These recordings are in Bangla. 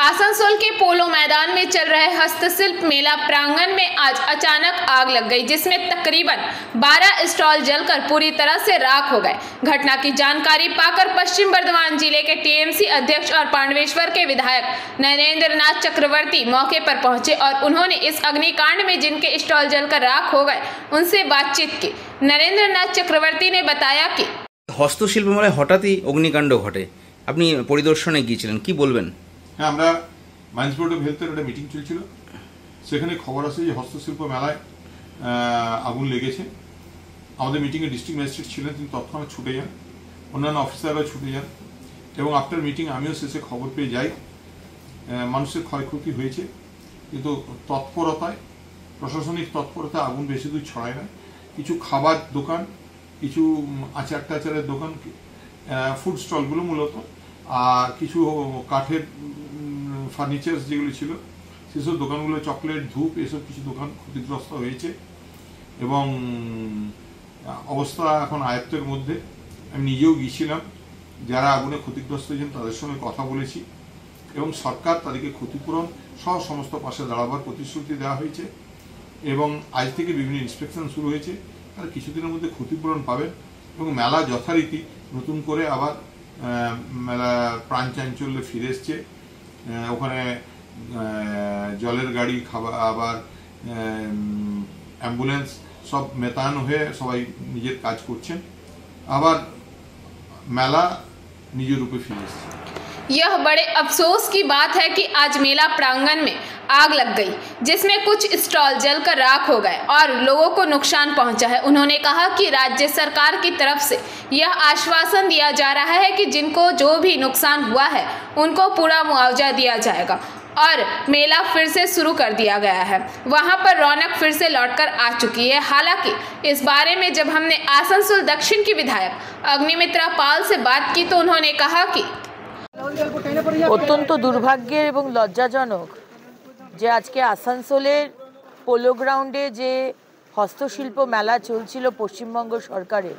आसनसोल के पोलो मैदान में चल रहे हस्तशिल्प मेला प्रांगण में आज अचानक आग लग गई, जिसमें तकरीबन 12 स्टॉल जलकर पूरी तरह से राख हो गए। घटना की जानकारी पाकर पश्चिम बर्धमान जिले के टीएमसी अध्यक्ष और पांडवेश्वर के विधायक नरेंद्र नाथ चक्रवर्ती मौके पर पहुंचे और उन्होंने इस अग्निकांड में जिनके स्टॉल जलकर राख हो गए उनसे बातचीत की। नरेंद्र नाथ चक्रवर्ती ने बताया कि হস্তশিল্প মেলায় হঠাৎই অগ্নিকাণ্ড ঘটে, আপনি পরিদর্শনে গিয়েছিলেন, কি বলবেন? হ্যাঁ, আমরা মাইন্স বোর্ড অফ হেলথের একটা মিটিং চলছিল, সেখানে খবর আসে যে হস্তশিল্প মেলায় আগুন লেগেছে। আমাদের মিটিংয়ে ডিস্ট্রিক্ট ম্যাজিস্ট্রেট ছিলেন, তিনি তৎক্ষণাৎ ছুটে যান, অন্যান্য অফিসাররা ছুটে যান এবং আফটার মিটিং আমিও শেষে খবর পেয়ে যাই। মানুষের ক্ষয়ক্ষতি হয়েছে, কিন্তু তৎপরতায়, প্রশাসনিক তৎপরতায় আগুন বেশি দূর ছড়ায় না। কিছু খাবার দোকান, কিছু আচার টাচারের দোকান, ফুড স্টলগুলো মূলত, আর কিছু কাঠের ফার্নিচার্স যেগুলো ছিল সেসব দোকানগুলো, চকলেট, ধূপ, এসব কিছু দোকান ক্ষতিগ্রস্ত হয়েছে এবং অবস্থা এখন আয়ত্তের মধ্যে। আমি নিজেও গিয়েছিলাম, যারা আগুনে ক্ষতিগ্রস্ত হয়েছেন তাদের সঙ্গে কথা বলেছি এবং সরকার তাদেরকে ক্ষতিপূরণ সহ সমস্ত পাশে দাঁড়াবার প্রতিশ্রুতি দেওয়া হয়েছে এবং আজ থেকে বিভিন্ন ইন্সপেকশন শুরু হয়েছে। তারা কিছুদিনের মধ্যে ক্ষতিপূরণ পাবেন এবং মেলা যথারীতি নতুন করে আবার মেলা প্রাণ চাঞ্চল্যে ফিরে এসছে। ওখানে জলের গাড়ি, খাবার, আবার অ্যাম্বুলেন্স সব মেতানো হয়ে সবাই নিজের কাজ করছেন, আবার মেলা নিজ রূপে ফিরে এসছে। यह बड़े अफसोस की बात है कि आज मेला प्रांगण में आग लग गई, जिसमें कुछ स्टॉल जलकर राख हो गए और लोगों को नुकसान पहुंचा है। उन्होंने कहा कि राज्य सरकार की तरफ से यह आश्वासन दिया जा रहा है कि जिनको जो भी नुकसान हुआ है उनको पूरा मुआवजा दिया जाएगा और मेला फिर से शुरू कर दिया गया है। वहां पर रौनक फिर से लौटकर आ चुकी है। हालांकि इस बारे में जब हमने आसनसोल दक्षिण की विधायक अग्निमित्रा पाल से बात की तो उन्होंने कहा कि অত্যন্ত দুর্ভাগ্যের এবং লজ্জাজনক যে আজকে আসানসোলের পোলো গ্রাউন্ডে যে হস্তশিল্প মেলা চলছিল পশ্চিমবঙ্গ সরকারের,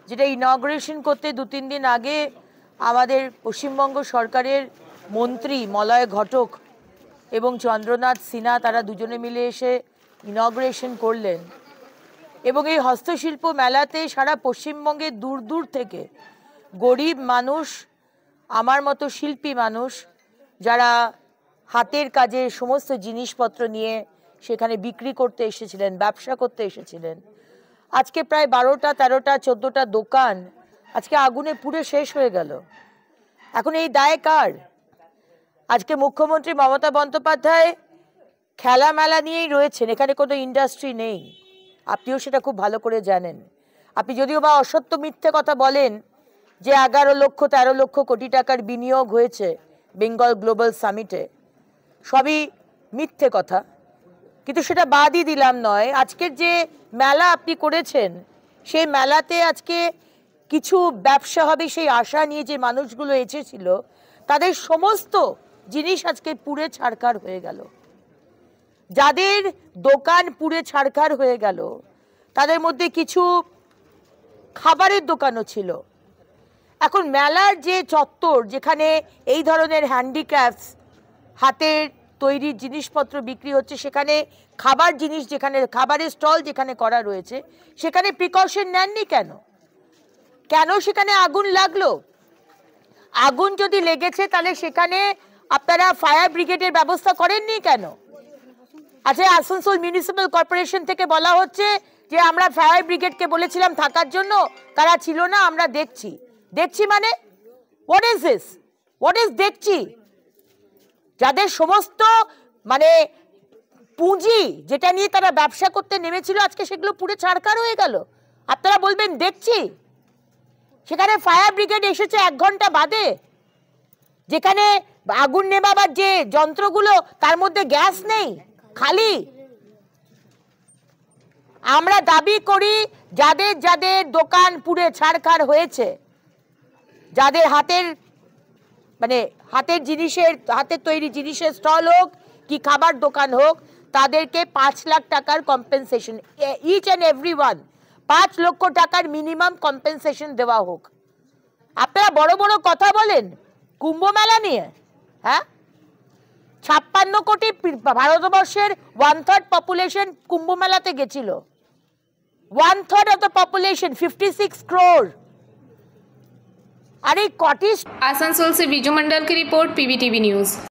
যেটা ইনগ্রেশন করতে 2-3 দিন আগে আমাদের পশ্চিমবঙ্গ সরকারের মন্ত্রী মলয় ঘটক এবং চন্দ্রনাথ সিনহা তারা দুজনে মিলে এসে ইনগ্রেশন করলেন এবং এই হস্তশিল্প মেলাতে সারা পশ্চিমবঙ্গে দূর দূর থেকে গরিব মানুষ, আমার মতো শিল্পী মানুষ, যারা হাতের কাজে সমস্ত জিনিসপত্র নিয়ে সেখানে বিক্রি করতে এসেছিলেন, ব্যবসা করতে এসেছিলেন, আজকে প্রায় 12টা, 13টা, 14টা দোকান আজকে আগুনে পুড়ে শেষ হয়ে গেল। এখন এই দায় কার? আজকে মুখ্যমন্ত্রী মমতা বন্দ্যোপাধ্যায় খেলা মেলা নিয়েই রয়েছেন, এখানে কোনো ইন্ডাস্ট্রি নেই, আপনিও সেটা খুব ভালো করে জানেন। আপনি যদিও বা অসত্য মিথ্যে কথা বলেন যে 11 লক্ষ 13 লক্ষ কোটি টাকার বিনিয়োগ হয়েছে বেঙ্গল গ্লোবাল সামিটে, সবই মিথ্যে কথা, কিন্তু সেটা বাদই দিলাম নয়। আজকের যে মেলা আপনি করেছেন সেই মেলাতে আজকে কিছু ব্যবসা হবে সেই আশা নিয়ে যে মানুষগুলো এসেছিল তাদের সমস্ত জিনিস আজকে পুড়ে ছারখার হয়ে গেল। যাদের দোকান পুড়ে ছারখার হয়ে গেল তাদের মধ্যে কিছু খাবারের দোকানও ছিল। এখন মেলার যে চত্বর, যেখানে এই ধরনের হ্যান্ডিক্রাফটস, হাতের তৈরি জিনিসপত্র বিক্রি হচ্ছে, সেখানে খাবার জিনিস, যেখানে খাবারের স্টল যেখানে করা রয়েছে, সেখানে প্রিকশন নেননি কেন? কেন সেখানে আগুন লাগলো? আগুন যদি লেগেছে তাহলে সেখানে আপনারা ফায়ার ব্রিগেডের ব্যবস্থা করেননি কেন? আচ্ছা, আসানসোল মিউনিসিপ্যাল কর্পোরেশন থেকে বলা হচ্ছে যে আমরা ফায়ার ব্রিগেডকে বলেছিলাম থাকার জন্য, তারা ছিল না, আমরা দেখছি। দেখছি মানে what is this? What is দেখছি? যাদের সমস্ত মানে পুঁজি, যেটা নিয়ে তারা ব্যবসা করতে নেমেছিল, আজকে সেগুলো পুরো ছারখার হয়ে গেল। আপনারা বলবেন দেখছি? সেখানে ফায়ার ব্রিগেড এসেছে 1 ঘন্টা বাদে, যেখানে আগুন নেভাবার যে যন্ত্রগুলো তার মধ্যে গ্যাস নেই, খালি। আমরা দাবি করি যাদের যাদের দোকান পুড়ে ছারখার হয়েছে, যাদের হাতের মানে হাতের জিনিসের, হাতের তৈরি জিনিসের স্টল হোক কি খাবার দোকান হোক, তাদেরকে 5 লাখ টাকার compensation, each and every one 5 লক্ষ টাকার মিনিমাম কম্পেনসেশন দেওয়া হোক। আপনারা বড় বড় কথা বলেন কুম্ভ মেলা নিয়ে, হ্যাঁ 56 কোটি ভারতবর্ষের 1/3 পপুলেশন কুম্ভ মেলাতে গেছিল। 1/3 of the population, 56 crore। अरे कॉटेज। आसनसोल से बीजू मंडल की रिपोर्ट, पीवीटीवी न्यूज।